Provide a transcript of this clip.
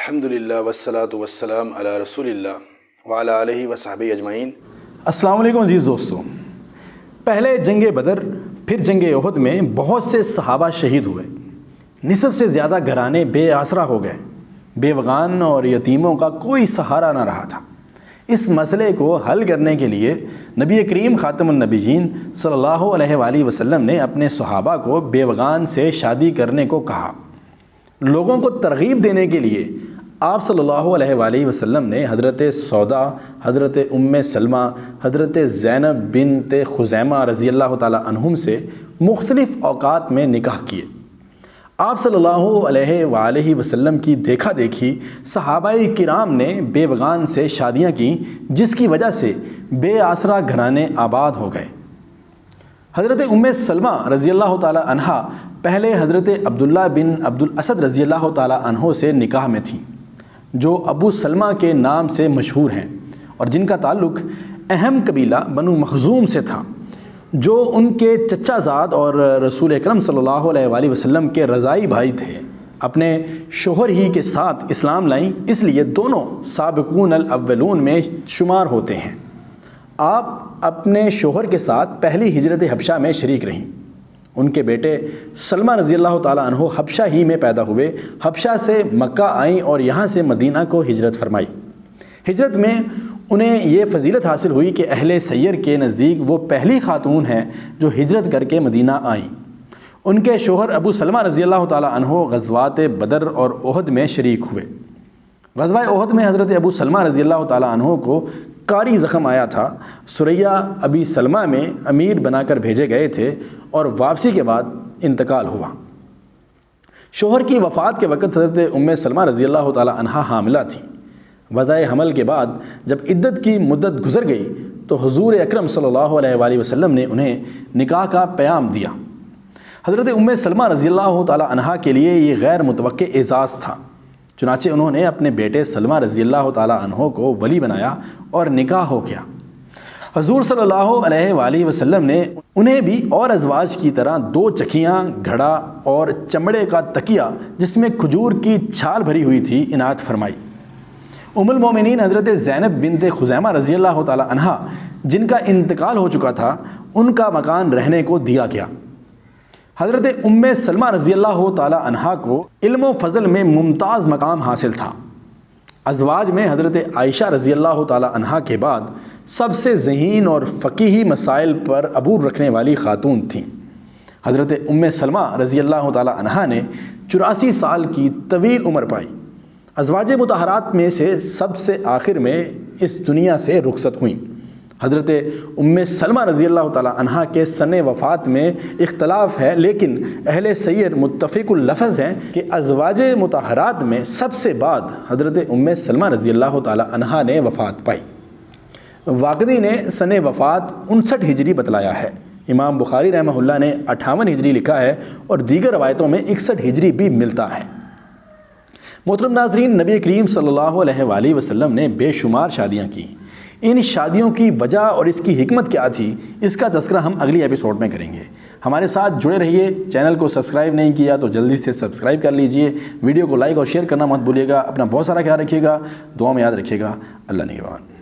الحمدللہ والصلاة والسلام علی رسول اللہ وعلی آلہ وصحبہ اجمعین۔ السلام علیکم عزیز دوستو۔ پہلے جنگ بدر پھر جنگ احد میں بہت سے صحابہ شہید ہوئے، نصف سے زیادہ گھرانے بے آسرا ہو گئے، بیوگان اور یتیموں کا کوئی سہارا نہ رہا تھا۔ اس مسئلے کو حل کرنے کے لیے نبی کریم خاتم النبیین صلی اللہ علیہ وآلہ وسلم نے اپنے صحابہ کو بیوگان سے شادی کرنے کو کہا۔ لوگوں کو ترغیب دینے کے لیے آپ صلی اللہ علیہ وآلہ وسلم نے حضرت سودا، حضرت ام سلمہ، حضرت زینب بنت خزیمہ رضی اللہ تعالی عنہم سے مختلف اوقات میں نکاح کیے۔ آپ صلی اللہ علیہ وآلہ وسلم کی دیکھا دیکھی صحابہ کرام نے بیوگان سے شادیاں کیں، جس کی وجہ سے بے آسرا گھرانے آباد ہو گئے۔ حضرت ام سلمہ رضی اللہ تعالی عنہا پہلے حضرت عبداللہ بن عبد الاسد رضی اللہ تعالی عنہ سے نکاح میں تھیں، جو ابو سلمہ کے نام سے مشہور ہیں اور جن کا تعلق اہم قبیلہ بنو مخزوم سے تھا، جو ان کے چچا زاد اور رسول اکرم صلی اللہ علیہ وآلہ وسلم کے رضائی بھائی تھے۔ اپنے شوہر ہی کے ساتھ اسلام لائیں، اس لیے دونوں سابقون الاولون میں شمار ہوتے ہیں۔ آپ اپنے شوہر کے ساتھ پہلی ہجرت حبشہ میں شریک رہیں۔ ان کے بیٹے سلمہ رضی اللہ تعالیٰ عنہ حبشہ ہی میں پیدا ہوئے، حبشہ سے مکہ آئیں اور یہاں سے مدینہ کو ہجرت فرمائی۔ ہجرت میں انہیں یہ فضیلت حاصل ہوئی کہ اہل سیر کے نزدیک وہ پہلی خاتون ہیں جو ہجرت کر کے مدینہ آئیں۔ ان کے شوہر ابو سلمہ رضی اللہ تعالیٰ عنہ غزوات بدر اور احد میں شریک ہوئے۔ غزوہ احد میں حضرت ابو سلمہ رضی اللہ تعالیٰ عنہ کو کاری زخم آیا تھا۔ سریہ ابی سلمہ میں امیر بنا کر بھیجے گئے تھے اور واپسی کے بعد انتقال ہوا۔ شوہر کی وفات کے وقت حضرت ام سلمہ رضی اللہ تعالی عنہا حاملہ تھیں۔ وضع حمل کے بعد جب عدت کی مدت گزر گئی تو حضور اکرم صلی اللہ علیہ وآلہ وسلم نے انہیں نکاح کا پیام دیا۔ حضرت ام سلمہ رضی اللہ تعالی عنہا کے لیے یہ غیر متوقع اعزاز تھا، چنانچہ انہوں نے اپنے بیٹے سلمہ رضی اللہ تعالی عنہ کو ولی بنایا اور نکاح ہو گیا۔ حضور صلی اللہ علیہ وآلہ وسلم نے انہیں بھی اور ازواج کی طرح 2 چکیاں، گھڑا اور چمڑے کا تکیہ جس میں کھجور کی چھال بھری ہوئی تھی عنایت فرمائی۔ ام المومنین حضرت زینب بنت خزیمہ رضی اللہ تعالی عنہا جن کا انتقال ہو چکا تھا، ان کا مکان رہنے کو دیا گیا۔ حضرت ام سلمہ رضی اللہ تعالی عنہا کو علم و فضل میں ممتاز مقام حاصل تھا۔ ازواج میں حضرت عائشہ رضی اللہ تعالی عنہا کے بعد سب سے ذہین اور فقیہی مسائل پر عبور رکھنے والی خاتون تھیں۔ حضرت ام سلمہ رضی اللہ تعالی عنہا نے 84 سال کی طویل عمر پائی۔ ازواج مطہرات میں سے سب سے آخر میں اس دنیا سے رخصت ہوئیں۔ حضرت ام سلمہ رضی اللہ تعالی عنہا کے سن وفات میں اختلاف ہے، لیکن اہل سیر متفق اللفظ ہیں کہ ازواج مطہرات میں سب سے بعد حضرت ام سلمہ رضی اللہ تعالی عنہا نے وفات پائی۔ واقدی نے سن وفات 59 ہجری بتلایا ہے۔ امام بخاری رحمہ اللہ نے 58 ہجری لکھا ہے اور دیگر روایتوں میں 61 ہجری بھی ملتا ہے۔ محترم ناظرین، نبی کریم صلی اللہ علیہ وآلہ وسلم نے بے شمار شادیاں کی۔ ان شادیوں کی وجہ اور اس کی حکمت کیا تھی، اس کا تذکرہ ہم اگلی ایپیسوڈ میں کریں گے۔ ہمارے ساتھ جڑے رہیے۔ چینل کو سبسکرائب نہیں کیا تو جلدی سے سبسکرائب کر لیجئے۔ ویڈیو کو لائک اور شیئر کرنا مت بھولیے گا۔ اپنا بہت سارا خیال رکھیے گا، دعا میں یاد رکھیے گا۔ اللہ نگہبان۔